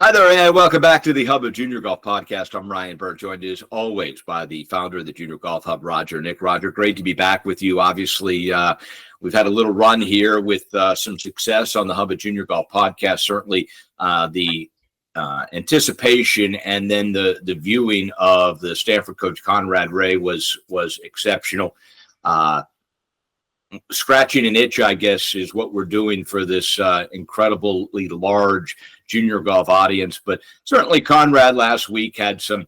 Hi there, and welcome back to the Hub of Junior Golf Podcast. I'm Ryan Bird, joined as always by the founder of the Junior Golf Hub, Roger. Roger, great to be back with you. Obviously, we've had a little run here with some success on the Hub of Junior Golf Podcast. Certainly, the anticipation and then the viewing of the Stanford coach Conrad Ray was exceptional. Scratching an itch, I guess, is what we're doing for this incredibly large junior golf audience. But certainly Conrad last week had some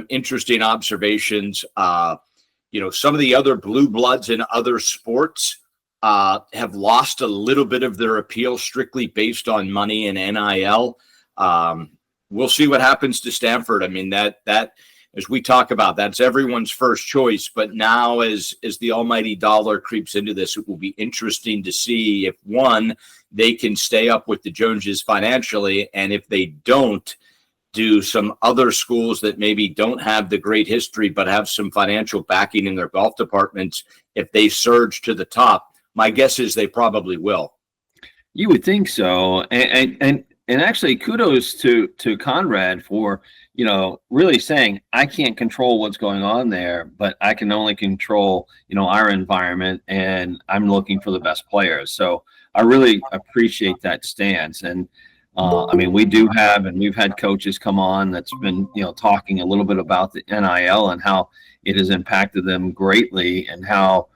interesting observations. Some of the other blue bloods in other sports have lost a little bit of their appeal strictly based on money and NIL. We'll see what happens to Stanford. I mean, that as we talk about, that's everyone's first choice. But now as the almighty dollar creeps into this, it will be interesting to see if, one, they can stay up with the Joneses financially, and if they don't, do some other schools that maybe don't have the great history but have some financial backing in their golf departments, if they surge to the top. My guess is they probably will. You would think so. And actually kudos to Conrad for, really saying, I can't control what's going on there, but I can only control, our environment, and I'm looking for the best players. So I really appreciate that stance. And we do have, and we've had coaches come on that's been, talking a little bit about the NIL and how it has impacted them greatly, and how,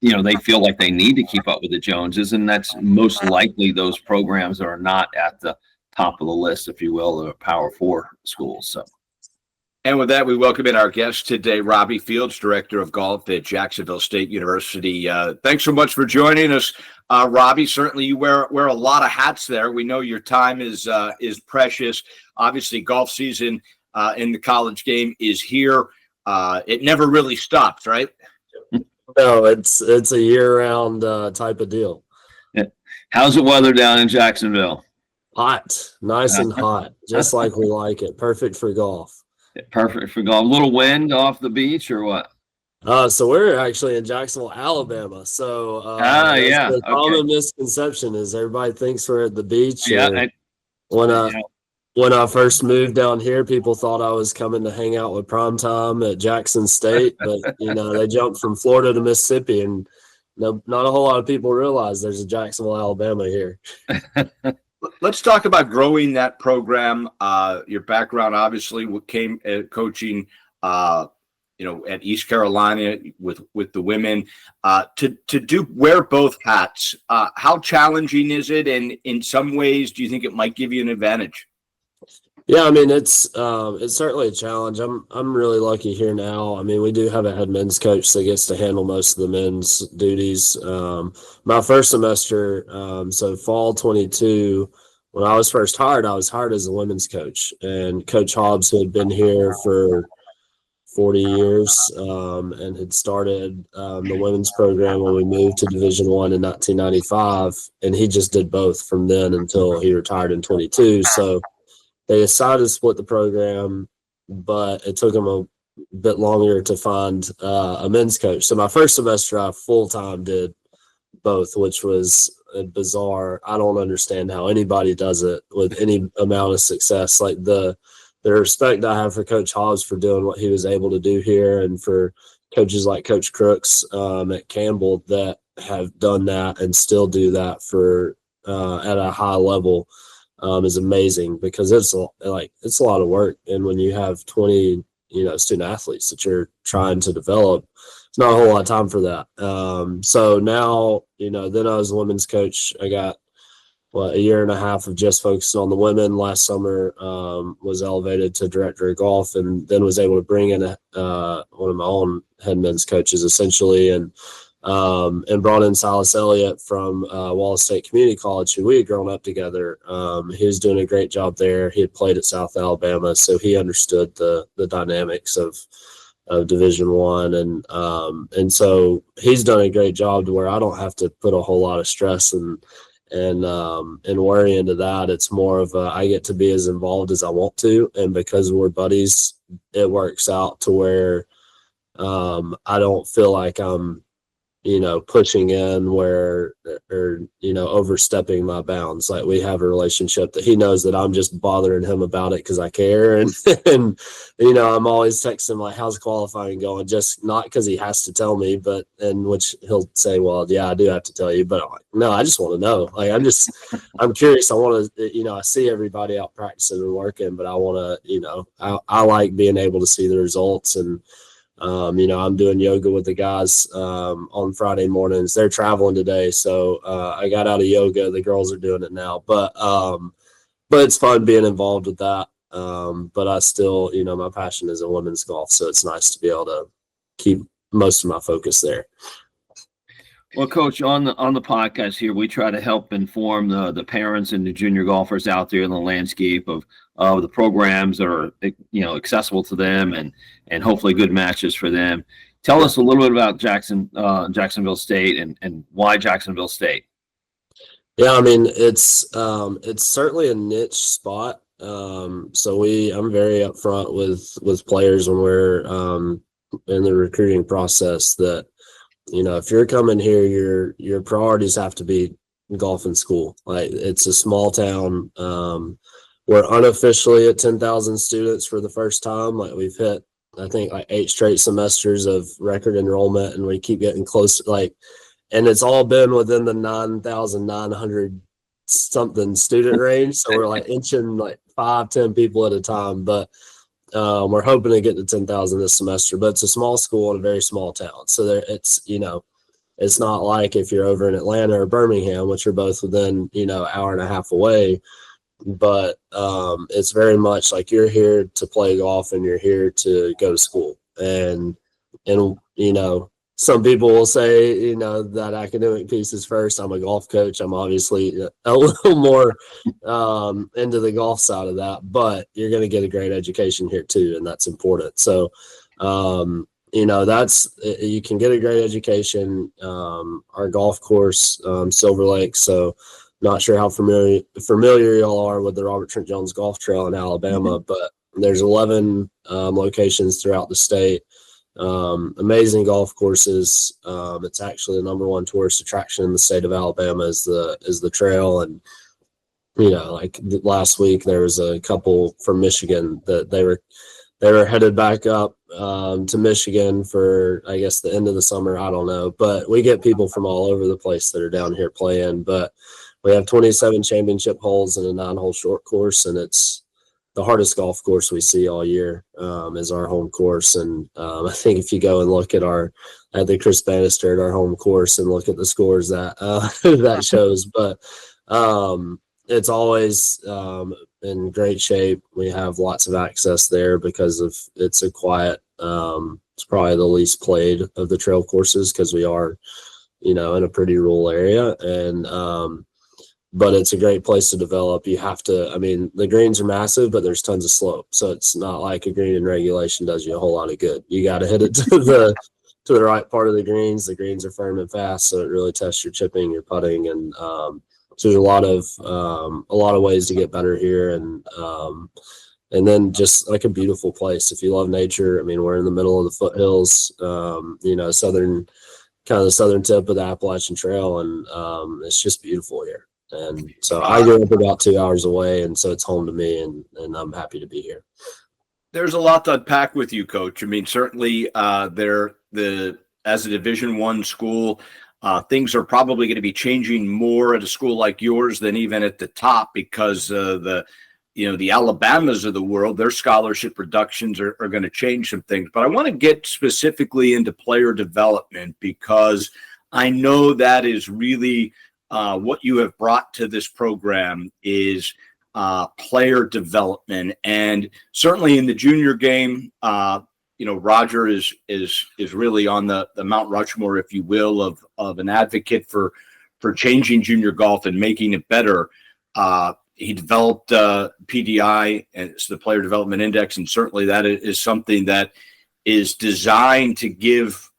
they feel like they need to keep up with the Joneses. And that's most likely those programs that are not at the top of the list, if you will, of Power Four schools. So. And with that, we welcome in our guest today, Robbie Fields, Director of Golf at Jacksonville State University. Thanks so much for joining us, Robbie. Certainly, you wear a lot of hats there. We know your time is precious. Obviously, golf season in the college game is here. It never really stops, right? No, it's a year-round type of deal. Yeah. How's the weather down in Jacksonville? Hot, nice and hot, just like we like it. Perfect for golf. Perfect for golf. A little wind off the beach or what? So we're actually in Jacksonville, Alabama. So yeah. The common misconception is everybody thinks we're at the beach. Yeah. When I first moved down here, people thought I was coming to hang out with Primetime at Jackson State, but they jumped from Florida to Mississippi, and not a whole lot of people realize there's a Jacksonville, Alabama here. Let's talk about growing that program. Your background obviously came coaching, at East Carolina with the women. To wear both hats, how challenging is it? And in some ways, do you think it might give you an advantage? Yeah, it's certainly a challenge. I'm really lucky here now. We do have a head men's coach that gets to handle most of the men's duties. My first semester, so fall 22, when I was first hired, I was hired as a women's coach, and Coach Hobbs, who had been here for 40 years and had started the women's program when we moved to Division I in 1995, and he just did both from then until he retired in 22. So they decided to split the program, but it took them a bit longer to find a men's coach. So my first semester, I full-time did both, which was bizarre. I don't understand how anybody does it with any amount of success. Like the respect I have for Coach Hobbs for doing what he was able to do here, and for coaches like Coach Crooks at Campbell that have done that and still do that for at a high level. Is amazing, because it's a lot of work, and when you have 20 student athletes that you're trying to develop, it's not a whole lot of time for that. So now then I was a women's coach. I got a year and a half of just focusing on the women. Last summer was elevated to director of golf, and then was able to bring in one of my own head men's coaches essentially, and brought in Silas Elliott from Wallace State Community College, who we had grown up together. He was doing a great job there. He had played at South Alabama, so he understood the dynamics of Division I, and so he's done a great job to where I don't have to put a whole lot of stress and worry into that. It's more of I get to be as involved as I want to, and because we're buddies, it works out to where I don't feel like I'm pushing in or overstepping my bounds. Like, we have a relationship that he knows that I'm just bothering him about it because I care. And, and, I'm always texting like, how's qualifying going? Just not because he has to tell me, but in which he'll say, well, yeah, I do have to tell you, but I'm like, no, I just want to know. Like, I'm curious. I want to, I see everybody out practicing and working, but I want to, I like being able to see the results. And, I'm doing yoga with the guys on Friday mornings. They're traveling today, so I got out of yoga. The girls are doing it now, but it's fun being involved with that. But I still, my passion is in women's golf, so it's nice to be able to keep most of my focus there. Well, Coach, on the podcast here, we try to help inform the parents and the junior golfers out there in the landscape of the programs that are accessible to them and hopefully good matches for them. Tell us a little bit about Jacksonville State and why Jacksonville State. Yeah, I mean, it's certainly a niche spot. So I'm very upfront with players when we're in the recruiting process that, if you're coming here, your priorities have to be golf and school. Like, it's a small town. We're unofficially at 10,000 students for the first time. Like, we've hit, I think, like 8 straight semesters of record enrollment, and we keep getting close. And it's all been within the 9,900 something student range. So we're like inching like 5-10 people at a time, but we're hoping to get to 10,000 this semester. But it's a small school in a very small town, so it's not like if you're over in Atlanta or Birmingham, which are both within hour and a half away. But it's very much like you're here to play golf and you're here to go to school. And some people will say, that academic piece is first. I'm a golf coach. I'm obviously a little more into the golf side of that, but you're going to get a great education here too, and that's important. So, you can get a great education. Our golf course, Silver Lake. So, not sure how familiar y'all are with the Robert Trent Jones Golf Trail in Alabama, but there's 11 locations throughout the state. Amazing golf courses. It's actually the number one tourist attraction in the state of Alabama is the trail. And like last week there was a couple from Michigan that they were headed back up to Michigan for, I guess, the end of the summer. I don't know, but we get people from all over the place that are down here playing. But we have 27 championship holes and a 9-hole short course, and it's the hardest golf course we see all year is our home course. And I think if you go and look at the Chris Bannister at our home course and look at the scores that that shows, but it's always in great shape. We have lots of access there because it's a quiet, it's probably the least played of the trail courses because we are, in a pretty rural area. And, but it's a great place to develop. You have to, the greens are massive, but there's tons of slope. So it's not like a green in regulation does you a whole lot of good. You got to hit it to the right part of the greens. The greens are firm and fast, so it really tests your chipping, your putting. And so there's a lot of ways to get better here. And then just like a beautiful place. If you love nature, we're in the middle of the foothills, the southern tip of the Appalachian Trail. And it's just beautiful here. And so I grew up about 2 hours away, and so it's home to me, and I'm happy to be here. There's a lot to unpack with you, Coach. Certainly as a Division I school, things are probably going to be changing more at a school like yours than even at the top because the Alabamas of the world, their scholarship reductions are going to change some things. But I want to get specifically into player development because I know that is really what you have brought to this program is player development. And certainly in the junior game, Roger is really on the Mount Rushmore, if you will, of an advocate for changing junior golf and making it better. He developed PDI, and it's the Player Development Index, and certainly that is something that is designed to give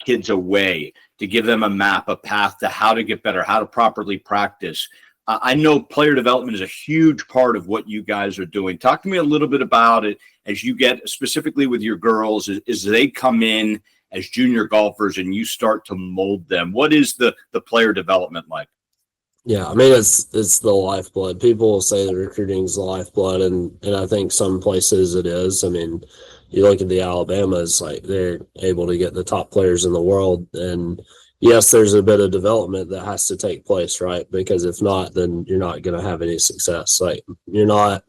kids a way, to give them a map, a path to how to get better, how to properly practice. I know player development is a huge part of what you guys are doing. Talk to me a little bit about it as you get specifically with your girls, as they come in as junior golfers and you start to mold them? What is the player development like? Yeah, I mean it's the lifeblood. People will say that recruiting is the lifeblood, and I think some places it is. I mean, you look at the Alabamas, like they're able to get the top players in the world, and yes, there's a bit of development that has to take place, right? Because if not, then you're not going to have any success. Like you're not.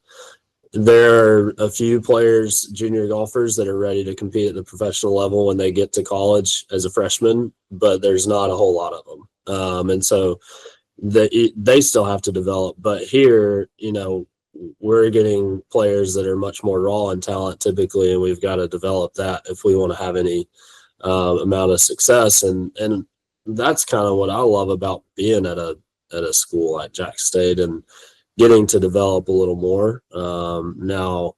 There are a few players, junior golfers, that are ready to compete at the professional level when they get to college as a freshman, but there's not a whole lot of them, and so they still have to develop. But here, we're getting players that are much more raw in talent typically, and we've got to develop that if we want to have any amount of success. And that's kind of what I love about being at a school like Jack State and getting to develop a little more. Now,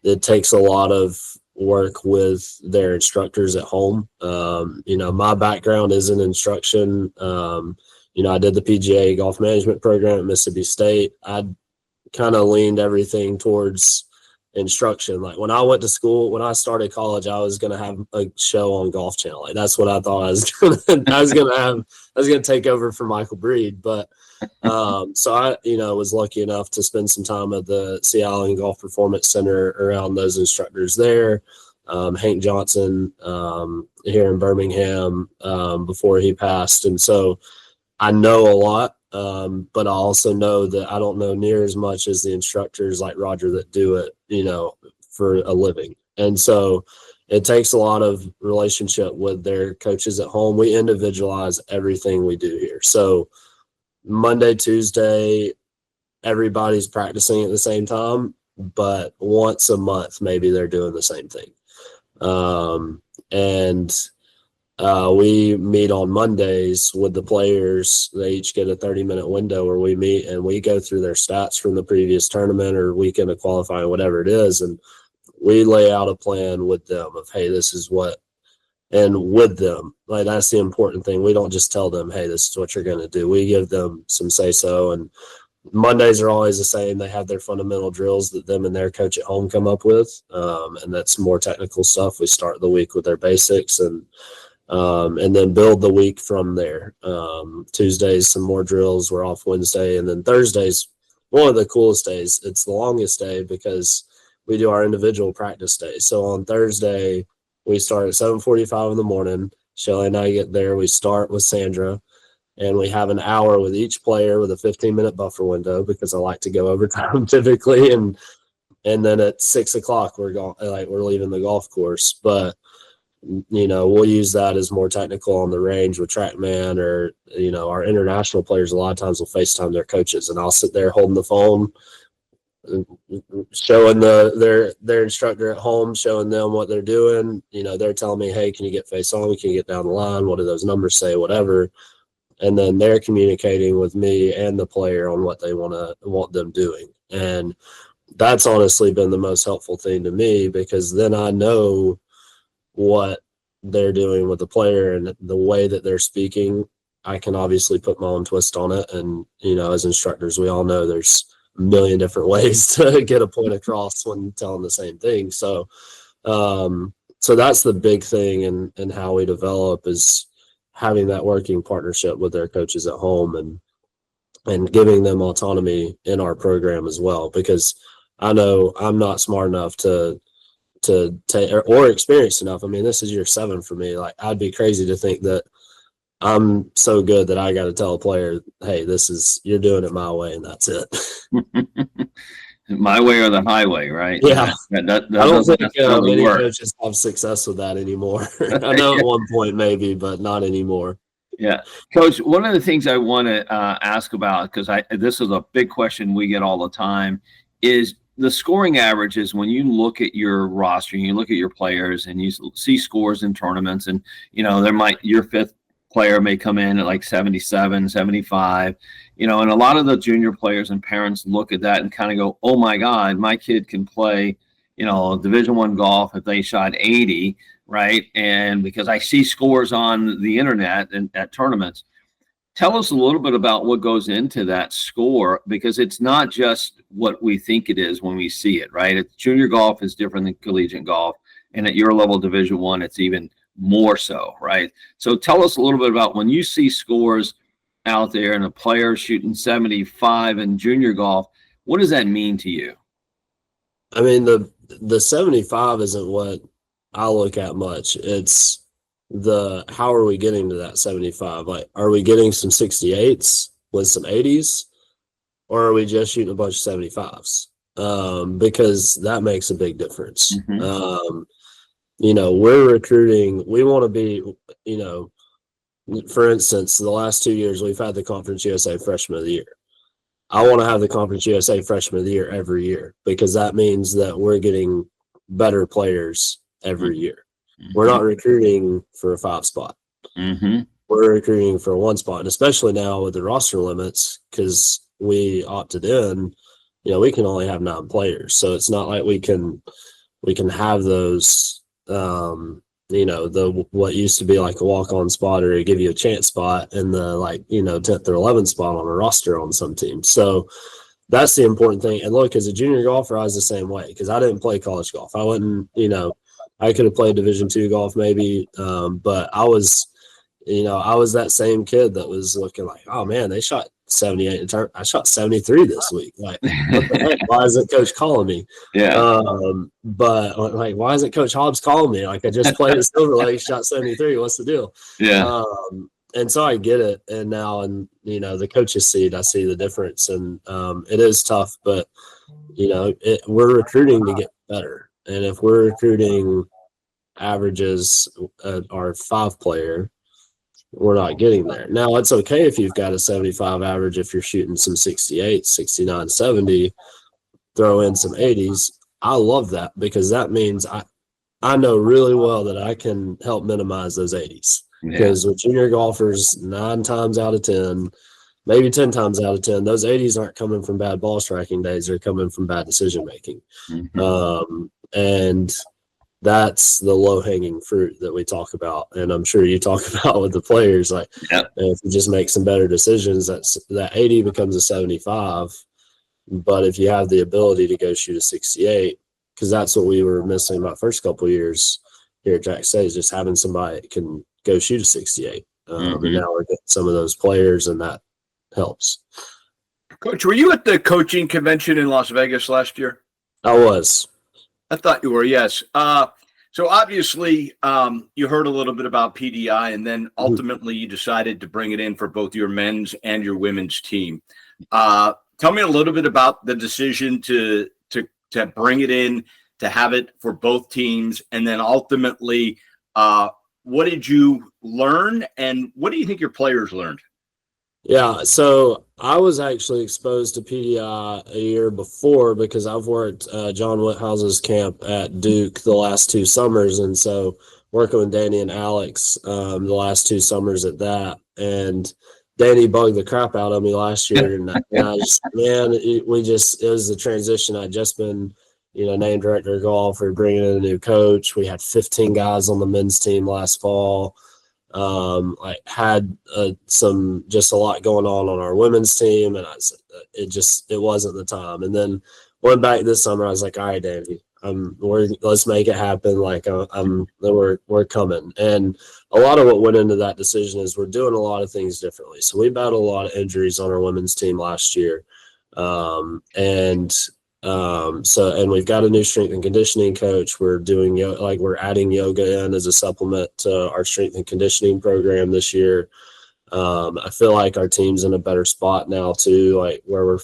it takes a lot of work with their instructors at home. My background is in instruction. I did the PGA golf management program at Mississippi State. I kind of leaned everything towards instruction. Like when I went to school, when I started college, I was going to have a show on Golf Channel. Like that's what I thought I was going to take over for Michael Breed. But so I, was lucky enough to spend some time at the Sea Island Golf Performance Center around those instructors there. Hank Johnson here in Birmingham before he passed. And so I know a lot, but I also know that I don't know near as much as the instructors like Roger that do it, for a living. And so it takes a lot of relationship with their coaches at home. We individualize everything we do here. So Monday, Tuesday, everybody's practicing at the same time, but once a month, maybe they're doing the same thing. We meet on Mondays with the players. They each get a 30-minute window where we meet and we go through their stats from the previous tournament or weekend of qualifying, whatever it is. And we lay out a plan with them of, hey, this is what, and with them, like that's the important thing. We don't just tell them, hey, this is what you're going to do. We give them some say-so, and Mondays are always the same. They have their fundamental drills that them and their coach at home come up with. And that's more technical stuff. We start the week with their basics and then build the week from there. Tuesdays, some more drills. We're off Wednesday. And then Thursdays, one of the coolest days. It's the longest day because we do our individual practice day. So on Thursday, we start at 7:45 in the morning. Shelly and I get there. We start with Sandra, and we have an hour with each player with a 15-minute buffer window because I like to go overtime typically. And then at 6 o'clock, we're leaving the golf course. But we'll use that as more technical on the range with TrackMan or, our international players a lot of times will FaceTime their coaches, and I'll sit there holding the phone, showing their instructor at home, showing them what they're doing. They're telling me, hey, can you get face on? Can you get down the line? What do those numbers say? Whatever. And then they're communicating with me and the player on what they want them doing. And that's honestly been the most helpful thing to me because then I know what they're doing with the player and the way that they're speaking. I can obviously put my own twist on it. And, as instructors, we all know there's a million different ways to get a point across when telling the same thing. So that's the big thing and how we develop is having that working partnership with their coaches at home and giving them autonomy in our program as well, because I know I'm not smart enough to take or experienced enough. I mean, this is year 7 for me. Like I'd be crazy to think that I'm so good that I got to tell a player, hey, you're doing it my way and that's it. My way or the highway, right? Yeah. That I don't think many work. coaches have success with that anymore. I know at one point maybe, but not anymore. Yeah. Coach, one of the things I want to ask about, because this is a big question we get all the time, is the scoring averages. When you look at your roster, you look at your players and you see scores in tournaments and, your 5th player may come in at like 77, 75, and a lot of the junior players and parents look at that and kind of go, oh my God, my kid can play, Division I golf if they shot 80, right? And because I see scores on the internet and at tournaments. Tell us a little bit about what goes into that score, because it's not just what we think it is when we see it, right? Junior golf is different than collegiate golf. And at your level, Division I, it's even more so, right? So tell us a little bit about when you see scores out there and a player shooting 75 in junior golf, what does that mean to you? I mean, the 75 isn't what I look at much. It's how are we getting to that 75? Like, are we getting some 68s with some 80s, or are we just shooting a bunch of 75s? Because that makes a big difference. Mm-hmm. We're recruiting. We want to be, for instance, the last 2 years we've had the Conference USA Freshman of the Year. I want to have the Conference USA Freshman of the Year every year, because that means that we're getting better players every year. Mm-hmm. We're not recruiting for a 5 spot. Mm-hmm. We're recruiting for a 1 spot, and especially now with the roster limits, because we opted in, we can only have 9 players. So it's not like we can have those, what used to be like a walk-on spot or give you a chance spot in the 10th or 11th spot on a roster on some teams. So that's the important thing. And look, as a junior golfer, I was the same way, because I didn't play college golf. I wouldn't, I could have played Division II golf maybe, but I was that same kid that was looking like, oh man, they shot 78. I shot 73 this week. Like, what the heck? Why isn't Coach calling me? Yeah. But like, why isn't Coach Hobbs calling me? Like, I just played at Silver Lake, shot 73. What's the deal? Yeah. And so I get it. And now, the coaches seat, I see the difference. And it is tough, but we're recruiting to get better. And if we're recruiting averages our 5 player, we're not getting there. Now, it's okay if you've got a 75 average, if you're shooting some 68, 69, 70, throw in some 80s. I love that, because that means I know really well that I can help minimize those 80s. Because with junior golfers, 9 times out of 10, maybe 10 times out of 10, those 80s aren't coming from bad ball striking days. They're coming from bad decision making. Mm-hmm. And that's the low-hanging fruit that we talk about, and I'm sure you talk about with the players. Like, if you just make some better decisions, that 80 becomes a 75. But if you have the ability to go shoot a 68, because that's what we were missing my first couple of years here at Jack State, is just having somebody that can go shoot a 68. And now we're getting some of those players, and that helps. Coach, were you at the coaching convention in Las Vegas last year? I was. I thought you were, yes. So obviously, you heard a little bit about PDI, and then ultimately you decided to bring it in for both your men's and your women's team. Tell me a little bit about the decision to bring it in, to have it for both teams, and then ultimately, what did you learn, and what do you think your players learned? Yeah, so I was actually exposed to PDI a year before, because I've worked John Whithouse's camp at Duke the last 2 summers, and so working with Danny and Alex the last 2 summers at that, and Danny bugged the crap out of me last year, and I just, man, it was the transition. I'd just been, named director of golf, or bringing in a new coach. We had 15 guys on the men's team last fall. I had just a lot going on our women's team, and it wasn't the time. And then went back this summer. I was like, all right, Danny, let's make it happen. Like, we're coming. And a lot of what went into that decision is we're doing a lot of things differently. So we battled a lot of injuries on our women's team last year. And we've got a new strength and conditioning coach. We're doing we're adding yoga in as a supplement to our strength and conditioning program this year. I feel like our team's in a better spot now too, like where we're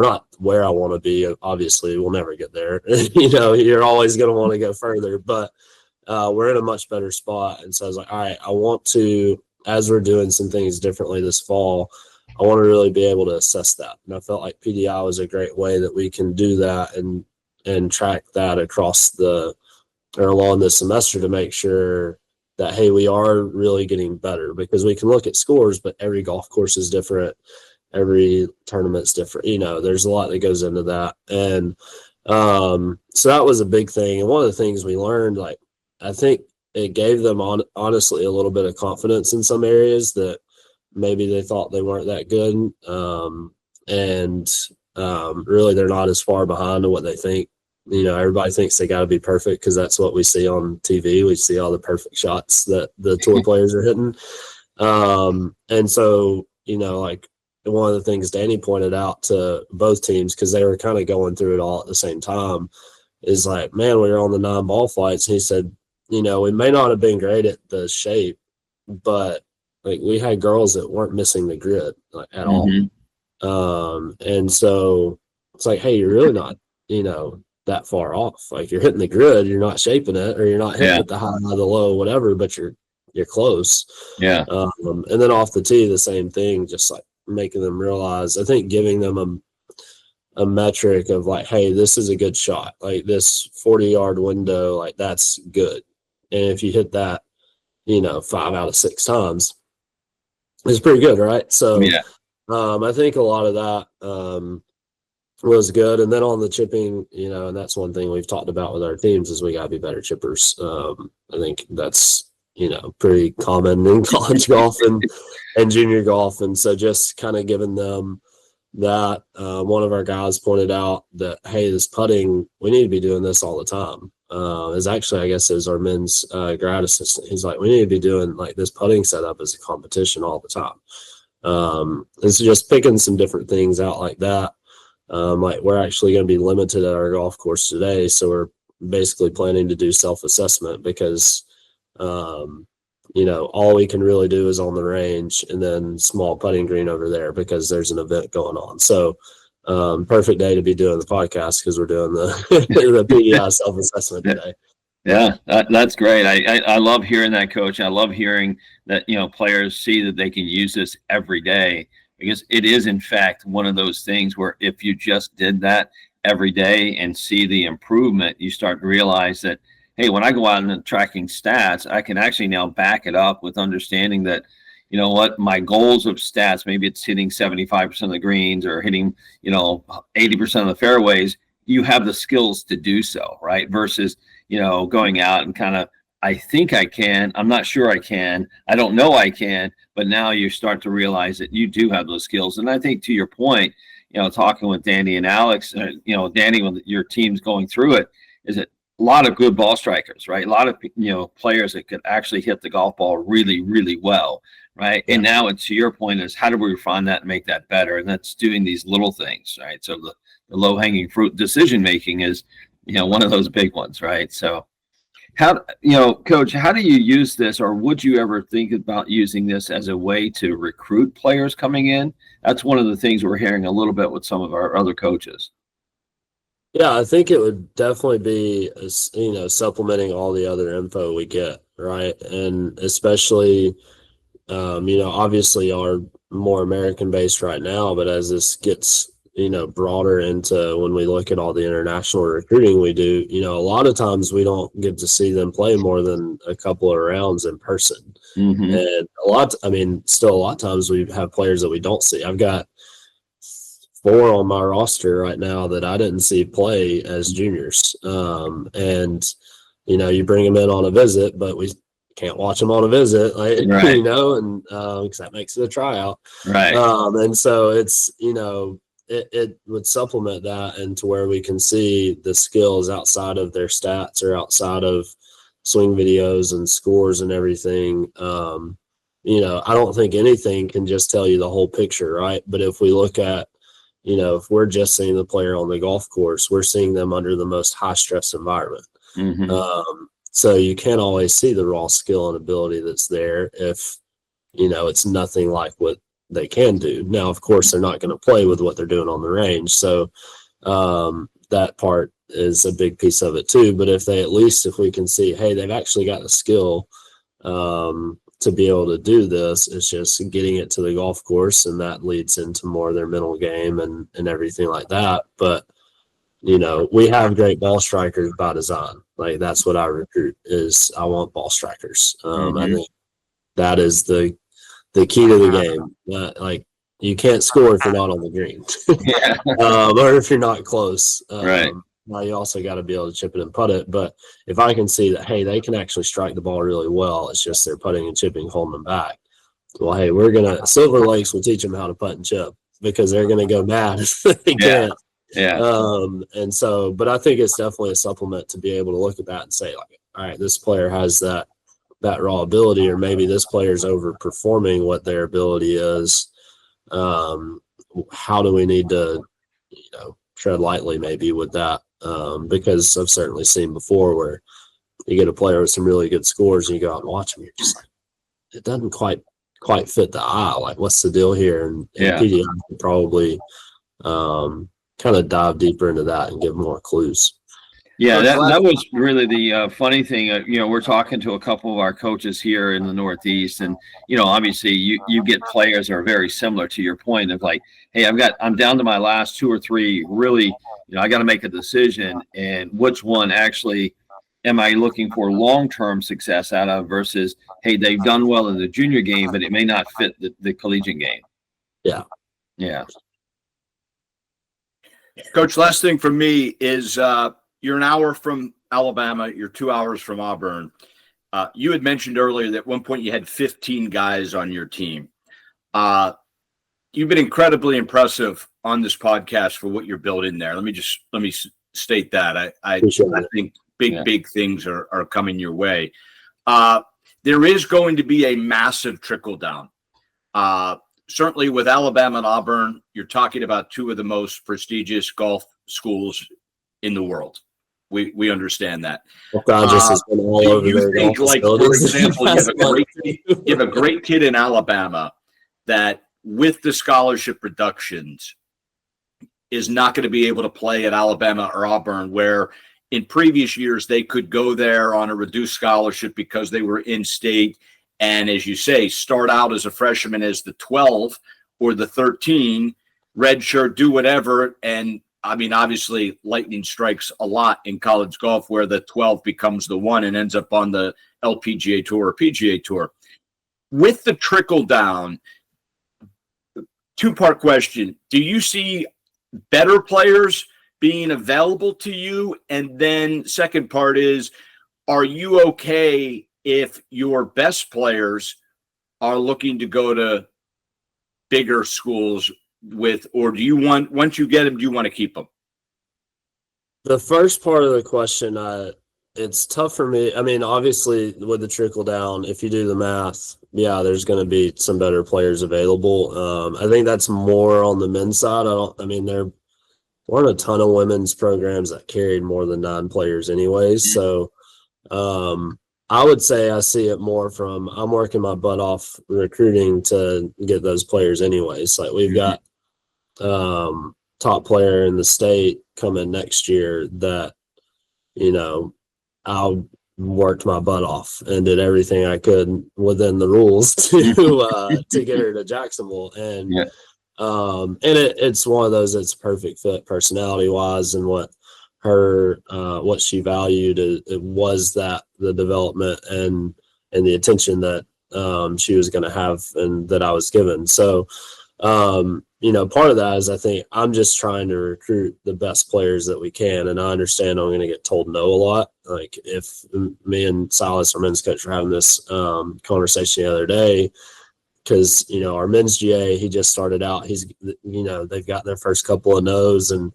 not where I want to be. Obviously, we'll never get there. You're always going to want to go further, but we're in a much better spot. And so I was like, all right, I want to, as we're doing some things differently this fall, I want to really be able to assess that. And I felt like PDI was a great way that we can do that and track that along the semester to make sure that, hey, we are really getting better, because we can look at scores, but every golf course is different. Every tournament's different. There's a lot that goes into that. And so that was a big thing. And one of the things we learned, I think it gave them honestly a little bit of confidence in some areas that maybe they thought they weren't that good. Really, they're not as far behind to what they think everybody thinks they got to be perfect because that's what we see on TV. We see all the perfect shots that the tour players are hitting. And so, like one of the things Danny pointed out to both teams, because they were kind of going through it all at the same time, is like, man, we were on the 9 ball flights. He said, we may not have been great at the shape, but like we had girls that weren't missing the grid at all. And so it's like, hey, you're really not, that far off. Like you're hitting the grid, you're not shaping it, or you're not hitting it the high, the low, whatever, but you're close. Yeah. And then off the tee, the same thing, just like making them realize, I think giving them a metric of like, hey, this is a good shot. Like this 40-yard window, like that's good. And if you hit that, 5 out of 6 times, it's pretty good, right? So I think a lot of that was good. And then on the chipping, and that's one thing we've talked about with our teams is we got to be better chippers. I think that's, pretty common in college golf and junior golf. And so just kind of giving them that, one of our guys pointed out that, hey, this putting, we need to be doing this all the time. Is actually, I guess, is our men's grad assistant. He's like, we need to be doing like this putting setup as a competition all the time. And so just picking some different things out like that. Like we're actually going to be limited at our golf course today. So we're basically planning to do self-assessment because, all we can really do is on the range and then small putting green over there because there's an event going on. So perfect day to be doing the podcast because we're doing the PEI self-assessment today. Yeah, that's great. I love hearing that, Coach. I love hearing that, players see that they can use this every day, because it is, in fact, one of those things where if you just did that every day and see the improvement, you start to realize that, hey, when I go out and tracking stats, I can actually now back it up with understanding that, my goals of stats, maybe it's hitting 75% of the greens or hitting, 80% of the fairways, you have the skills to do so, right? Versus, going out and kind of, I think I can, I'm not sure I can, I don't know I can, but now you start to realize that you do have those skills. And I think to your point, talking with Danny and Alex, Danny, when your team's going through it, is that a lot of good ball strikers, right? A lot of, players that could actually hit the golf ball really, really well, right? Yeah. And now it's, to your point, is how do we refine that and make that better? And that's doing these little things, right? So the low-hanging fruit decision-making is, one of those big ones, right? So how, Coach, how do you use this, or would you ever think about using this as a way to recruit players coming in? That's one of the things we're hearing a little bit with some of our other coaches. Yeah, I think it would definitely be, supplementing all the other info we get, right? And especially, obviously are more American-based right now, but as this gets, broader into when we look at all the international recruiting we do, a lot of times we don't get to see them play more than a couple of rounds in person. And still a lot of times we have players that we don't see. I've got 4 on my roster right now that I didn't see play as juniors. And, you bring them in on a visit, but we can't watch them on a visit, like, right. And because that makes it a tryout. Right. And so it's, it would supplement that into where we can see the skills outside of their stats or outside of swing videos and scores and everything. I don't think anything can just tell you the whole picture, right? But if we look at, if we're just seeing the player on the golf course, we're seeing them under the most high stress environment. So you can't always see the raw skill and ability that's there if, it's nothing like what they can do. Now, of course, they're not going to play with what they're doing on the range. So that part is a big piece of it too. But if we can see, hey, they've actually got the skill to be able to do this, it's just getting it to the golf course, and that leads into more of their mental game and everything like that. But, we have great ball strikers by design. Like that's what I recruit is I want ball strikers. I think that is the key to the game. Like you can't score if you're not on the green, or if you're not close. Right. Now you also got to be able to chip it and putt it. But if I can see that, hey, they can actually strike the ball really well, it's just they're putting and chipping holding them back. Well, hey, Silver Lakes will teach them how to putt and chip because they're going to go mad if they can't. Yeah. And so, but I think it's definitely a supplement to be able to look at that and say, like, all right, this player has that raw ability, or maybe this player's overperforming what their ability is. How do we need to, tread lightly maybe with that? Because I've certainly seen before where you get a player with some really good scores and you go out and watch them, you're just like, it doesn't quite fit the eye. Like, what's the deal here? And PDI could probably kind of dive deeper into that and give more clues. Yeah, that was really the funny thing. We're talking to a couple of our coaches here in the Northeast, and obviously you get players that are very similar to your point of like, hey, I'm down to my last 2 or 3. Really, I got to make a decision, and which one actually am I looking for long-term success out of versus, hey, they've done well in the junior game, but it may not fit the collegiate game. Yeah. Coach, last thing for me is you're an hour from Alabama. You're 2 hours from Auburn. You had mentioned earlier that at one point you had 15 guys on your team. You've been incredibly impressive on this podcast for what you're building there. Let me state that. I think big things are coming your way. There is going to be a massive trickle down. Certainly with Alabama and Auburn, you're talking about 2 of the most prestigious golf schools in the world. We understand that. Has been all over their golf for example, you have a great kid in Alabama that with the scholarship reductions is not going to be able to play at Alabama or Auburn, where in previous years they could go there on a reduced scholarship because they were in state. And as you say, start out as a freshman as the 12 or the 13, redshirt, do whatever. And I mean, obviously lightning strikes a lot in college golf where the 12 becomes the 1 and ends up on the LPGA Tour or PGA Tour. With the trickle down, 2-part question. Do you see better players being available to you? And then second part is, are you okay if your best players are looking to go to bigger schools or do you want, once you get them, do you want to keep them? The first part of the question, it's tough for me. I mean, obviously with the trickle down, if you do the math, there's going to be some better players available. I think that's more on the men's side. There weren't a ton of women's programs that carried more than 9 players anyways. So, I would say I see it more from I'm working my butt off recruiting to get those players anyways. Like we've got top player in the state coming next year that, I worked my butt off and did everything I could within the rules to get her to Jacksonville. And it's one of those that's perfect fit personality wise, and what she valued it was that the development and the attention that she was going to have and that I was given. So, part of that is I think I'm just trying to recruit the best players that we can. And I understand I'm going to get told no a lot. Like if me and Silas, our men's coach, were having this conversation the other day, because, our men's GA, he just started out. He's, they've got their first couple of no's and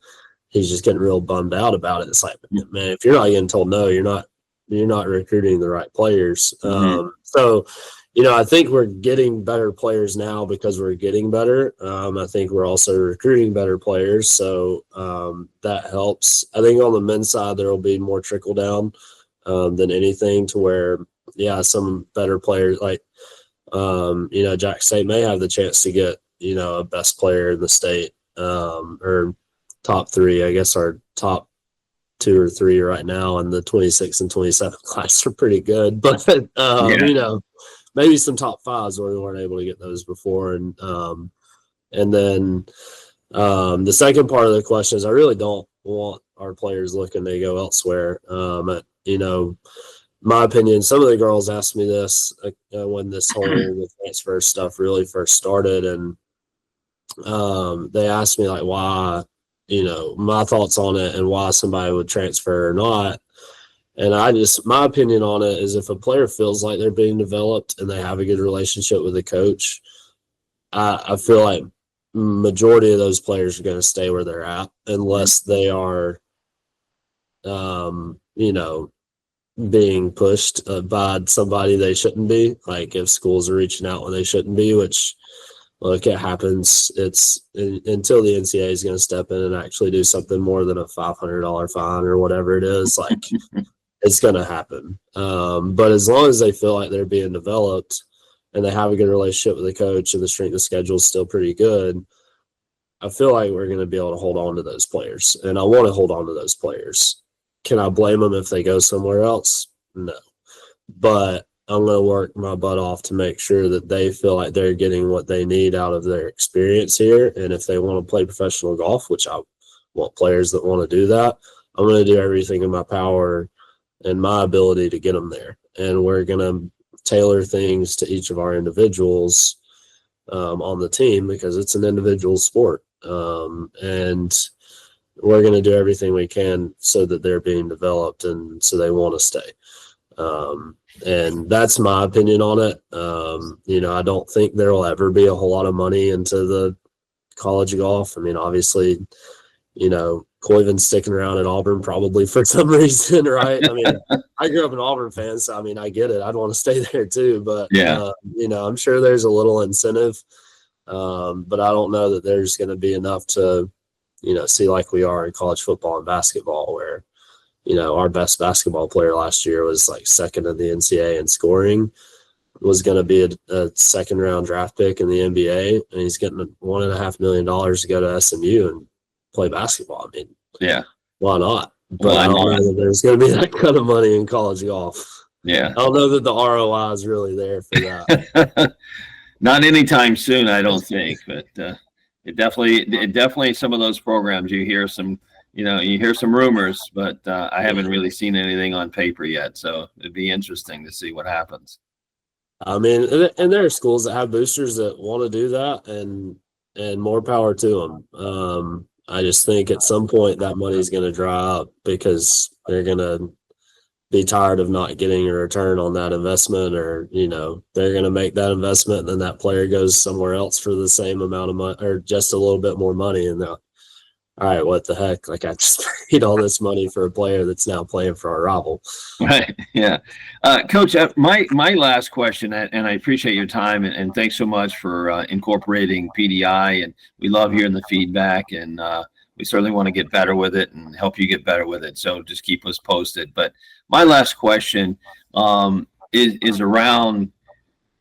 he's just getting real bummed out about it. It's like, man, if you're not getting told no, you're not recruiting the right players. So, I think we're getting better players now because we're getting better. I think we're also recruiting better players. So that helps. I think on the men's side, there will be more trickle down than anything, to where, some better players like, Jack State may have the chance to get, a best player in the state or top 3. I guess our top 2 or 3 right now in the 26 and 27 class are pretty good, but maybe some top 5s where we weren't able to get those before. And then the second part of the question is I really don't want our players looking to go elsewhere. My opinion, some of the girls asked me this when this whole transfer stuff really first started, and they asked me like why, my thoughts on it and why somebody would transfer or not. And my opinion on it is if a player feels like they're being developed and they have a good relationship with the coach, I feel like majority of those players are going to stay where they're at unless they are, being pushed by somebody they shouldn't be. Like if schools are reaching out when they shouldn't be, which, look, it happens. It's until the NCAA is going to step in and actually do something more than a $500 fine or whatever it is. Like it's going to happen. But as long as they feel like they're being developed and they have a good relationship with the coach and the strength of schedule is still pretty good, I feel like we're going to be able to hold on to those players. And I want to hold on to those players. Can I blame them if they go somewhere else? No. But I'm going to work my butt off to make sure that they feel like they're getting what they need out of their experience here. And if they want to play professional golf, which I want players that want to do that, I'm going to do everything in my power and my ability to get them there. And we're going to tailor things to each of our individuals on the team because it's an individual sport. And we're going to do everything we can so that they're being developed and so they want to stay. And that's my opinion on it. I don't think there will ever be a whole lot of money into the college golf. I mean, obviously, Coyvin's sticking around at Auburn probably for some reason, right? I mean, I grew up an Auburn fan, so I mean, I get it. I'd want to stay there too, but I'm sure there's a little incentive, but I don't know that there's going to be enough to, see like we are in college football and basketball, where our best basketball player last year was like second in the NCAA in scoring, was going to be a second round draft pick in the NBA, and he's getting $1.5 million to go to SMU and play basketball. I mean, why not? But I don't know that there's going to be that kind of money in college golf. Yeah. I don't know that the ROI is really there for that. Not anytime soon, I don't think, but it definitely some of those programs you hear some rumors, but I haven't really seen anything on paper yet. So it'd be interesting to see what happens. I mean, and there are schools that have boosters that want to do that, and more power to them. I just think at some point that money is going to dry up because they're going to be tired of not getting a return on that investment, or, they're going to make that investment and then that player goes somewhere else for the same amount of money or just a little bit more money. And they're, all right, what the heck? Like, I just paid all this money for a player that's now playing for our rival. Right. Yeah. Coach, my last question, and I appreciate your time and thanks so much for incorporating PDI, and we love hearing the feedback, and we certainly want to get better with it and help you get better with it. So just keep us posted. But my last question is around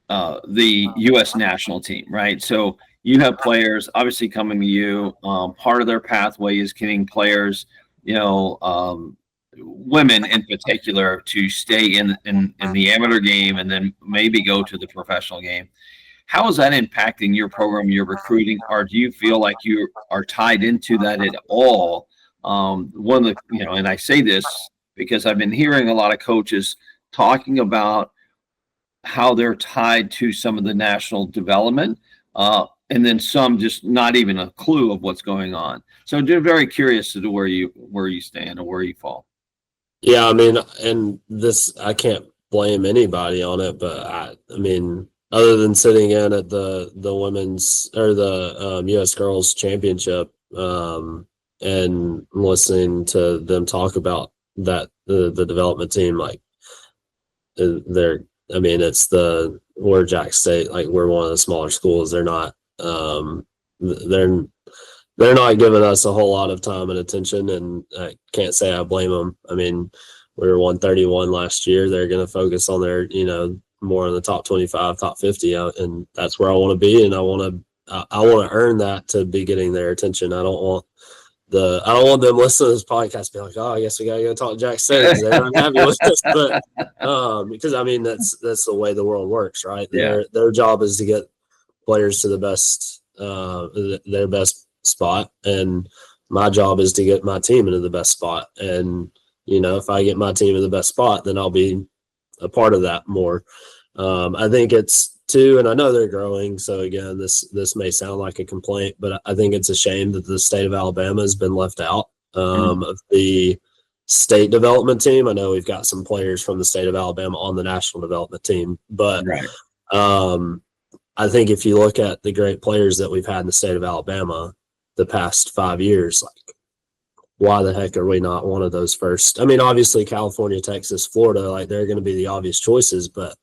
the U.S. national team, right? So you have players obviously coming to you. Part of their pathway is getting players, women in particular, to stay in the amateur game and then maybe go to the professional game. How is that impacting your program, your recruiting, or do you feel like you are tied into that at all? One of the, and I say this because I've been hearing a lot of coaches talking about how they're tied to some of the national development, and then some just not even a clue of what's going on. So they're very curious as to where you stand or where you fall. Yeah, I mean, and this, I can't blame anybody on it, but I mean, other than sitting in at the women's or the U.S. Girls Championship and listening to them talk about that the development team, like we're Jack State, like we're one of the smaller schools. They're not they're not giving us a whole lot of time and attention, and I can't say I blame them. I mean, we were 131 last year. They're going to focus on their, more in the top 25, top 50, and that's where I want to be, and I want to earn that to be getting their attention. I don't want them listening to this podcast being like, oh, I guess we got to go talk to Jack State because they're unhappy with us. But because I mean that's the way the world works, right? Yeah. Their job is to get players to the best their best spot, and my job is to get my team into the best spot. And if I get my team in the best spot, then I'll be a part of that more. I think it's too, and I know they're growing, so again, this may sound like a complaint, but I think it's a shame that the state of Alabama has been left out of the state development team. I know we've got some players from the state of Alabama on the national development team, but right. I think if you look at the great players that we've had in the state of Alabama the past 5 years, like, why the heck are we not one of those first? I mean, obviously California, Texas, Florida, like they're going to be the obvious choices, but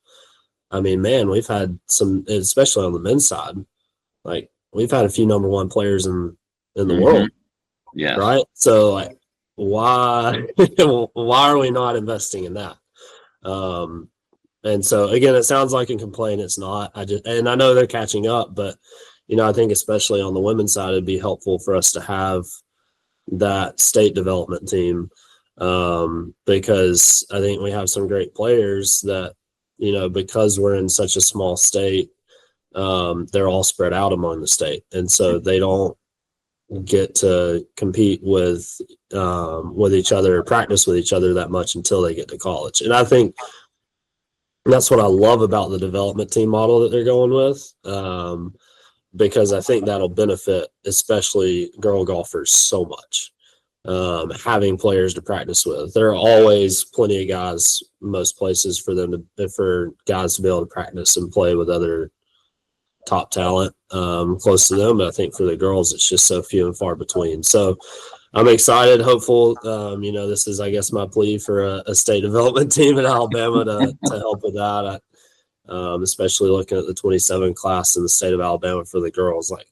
I mean, man, we've had some, especially on the men's side, like we've had a few number one players in the world. Yeah. Right. So like, why are we not investing in that? And so again, it sounds like a complaint. It's not. I know they're catching up, but I think especially on the women's side, it'd be helpful for us to have that state development team, because I think we have some great players that, because we're in such a small state, they're all spread out among the state, and so they don't get to compete with each other, practice with each other that much until they get to college. And I think that's what I love about the development team model that they're going with, because I think that'll benefit especially girl golfers so much, having players to practice with. There are always plenty of guys, most places, for guys to be able to practice and play with other top talent close to them. But I think for the girls, it's just so few and far between. So I'm excited, hopeful. This is, I guess, my plea for a state development team in Alabama to help with that. Especially looking at the 27 class in the state of Alabama for the girls. Like,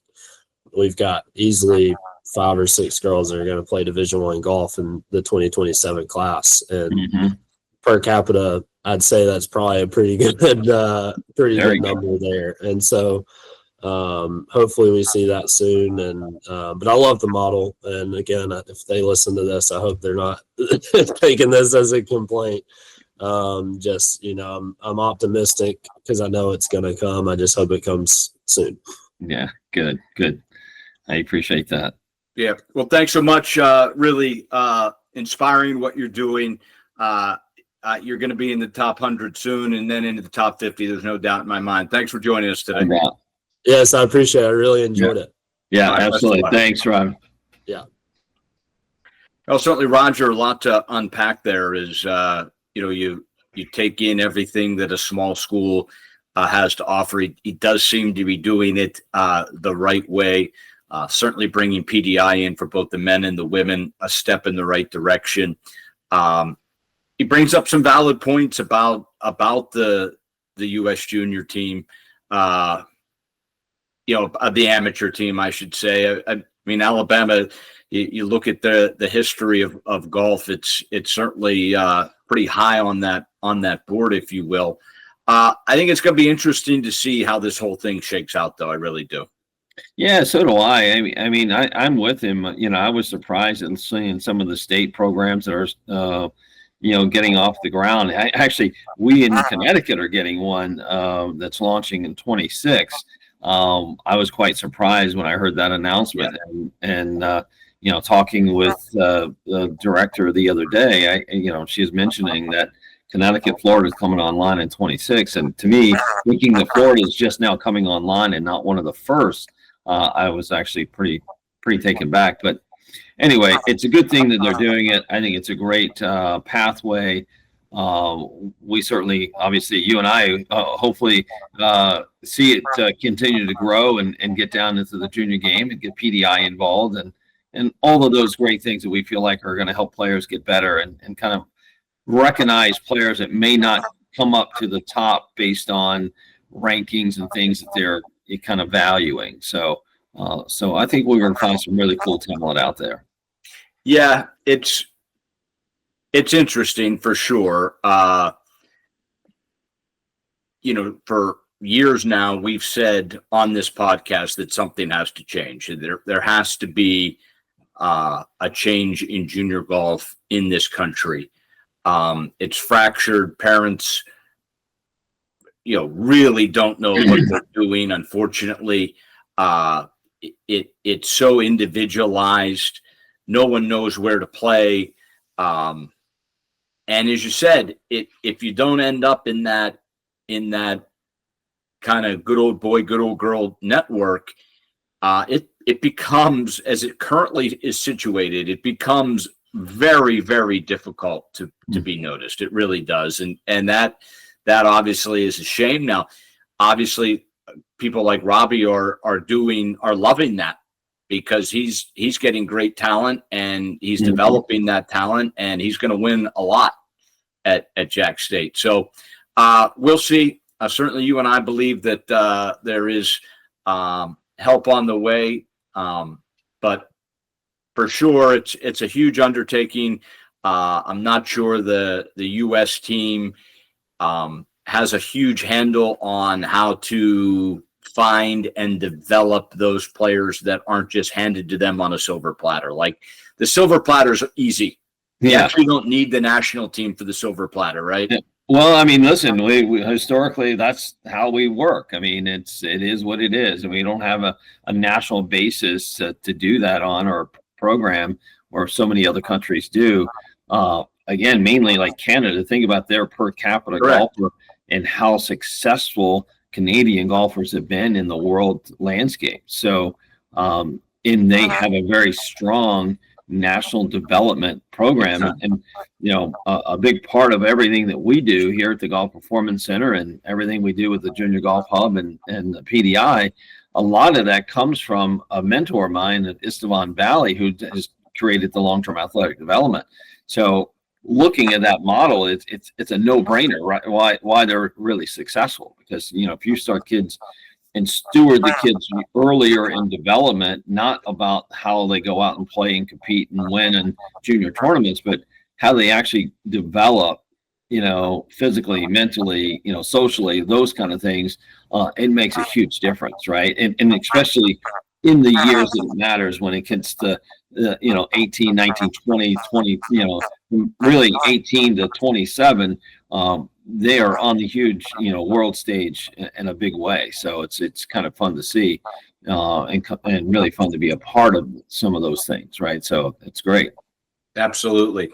we've got easily 5 or 6 girls that are going to play Division I golf in the 2027 class, and per capita, I'd say that's probably a pretty good number there. And so hopefully we see that soon. And but I love the model. And again, if they listen to this, I hope they're not taking this as a complaint. I'm optimistic because I know it's going to come. I just hope it comes soon. Yeah, good. I appreciate that. Yeah. Well, thanks so much. Really inspiring what you're doing. You're going to be in the top 100 soon, and then into the top 50. There's no doubt in my mind. Thanks for joining us today. Yes, I appreciate it. I really enjoyed it. Yeah, absolutely. Thanks, Rob. Yeah. Well, certainly, Roger, a lot to unpack there. Is you take in everything that a small school has to offer. He does seem to be doing it the right way. Certainly bringing PDI in for both the men and the women, a step in the right direction. He brings up some valid points about the U.S. junior team, the amateur team, I should say. I mean, Alabama, you look at the history of golf, it's certainly pretty high on that board, if you will. I think it's going to be interesting to see how this whole thing shakes out, though. I really do. Yeah, so do I. I mean, I'm with him. I was surprised at seeing some of the state programs that are, getting off the ground. We in Connecticut are getting one that's launching in 26. I was quite surprised when I heard that announcement, and talking with the director the other day, she was mentioning that Connecticut, Florida is coming online in 26. And to me, thinking that Florida is just now coming online and not one of the first, I was actually pretty taken back. But anyway, it's a good thing that they're doing it. I think it's a great pathway. We certainly, obviously, you and I hopefully see it continue to grow and get down into the junior game and get PDI involved and all of those great things that we feel like are going to help players get better and kind of recognize players that may not come up to the top based on rankings and things that they're kind of valuing. So I think we're going to find some really cool talent out there. Yeah, it's interesting for sure. For years now, we've said on this podcast that something has to change. There has to be a change in junior golf in this country. It's fractured. Parents, really don't know what they're doing. Unfortunately, it's so individualized. No one knows where to play. And as you said, if you don't end up in that kind of good old boy, good old girl network, it becomes, as it currently is situated, it becomes very, very difficult to be noticed. It really does. And that obviously is a shame. Now, obviously, people like Robbie are loving that, because he's getting great talent and he's developing that talent, and he's going to win a lot at Jack State. So we'll see. Certainly you and I believe that there is help on the way, but for sure it's a huge undertaking. I'm not sure the U.S. team has a huge handle on how to find and develop those players that aren't just handed to them on a silver platter. Like, the silver platter's easy. You actually don't need the national team for the silver platter, right? Yeah. Well, I mean, listen, we historically, that's how we work. I mean, it is what it is, and we don't have a national basis to do that on, or a program, or so many other countries do. Again, mainly like Canada. Think about their per capita golfer and how successful Canadian golfers have been in the world landscape. So, and they have a very strong national development program, and a big part of everything that we do here at the Golf Performance Center, and everything we do with the Junior Golf Hub and the PDI, a lot of that comes from a mentor of mine at Estevan Valley, who has created the long-term athletic development. So, looking at that model, it's a no-brainer, right? Why they're really successful, because if you start kids and steward the kids earlier in development, not about how they go out and play and compete and win in junior tournaments, but how they actually develop, physically, mentally, socially, those kind of things, it makes a huge difference, right? And especially in the years that it matters, when it gets to 18, 19, 20, really 18 to 27, they are on the huge, world stage in a big way. So it's kind of fun to see, and really fun to be a part of some of those things, right? So it's great. Absolutely.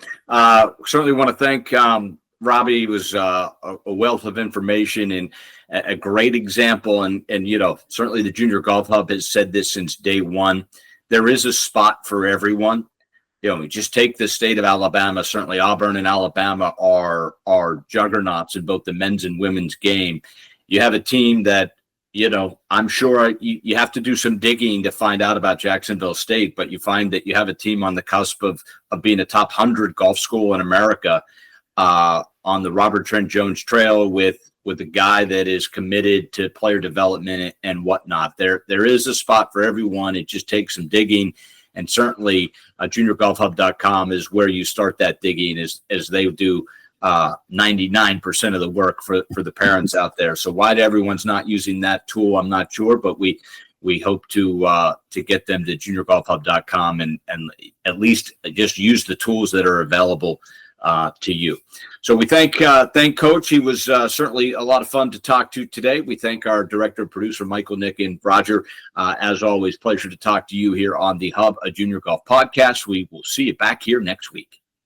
Certainly want to thank Robbie. He was a wealth of information and a great example. And certainly the Junior Golf Hub has said this since day one. There is a spot for everyone. Just take the state of Alabama. Certainly Auburn and Alabama are juggernauts in both the men's and women's game. You have a team that, I'm sure you have to do some digging to find out about Jacksonville State, but you find that you have a team on the cusp of being a top 100 golf school in America, on the Robert Trent Jones Trail, with a guy that is committed to player development and whatnot. There is a spot for everyone. It just takes some digging. And certainly juniorgolfhub.com is where you start that digging, as they do 99% of the work for the parents out there. So why everyone's not using that tool, I'm not sure, but we hope to get them to juniorgolfhub.com and at least just use the tools that are available to you. So we thank Coach. He was certainly a lot of fun to talk to today. We thank our director and producer, Michael, Nick, and Roger. As always, pleasure to talk to you here on the Hub, a Junior Golf podcast. We will see you back here next week.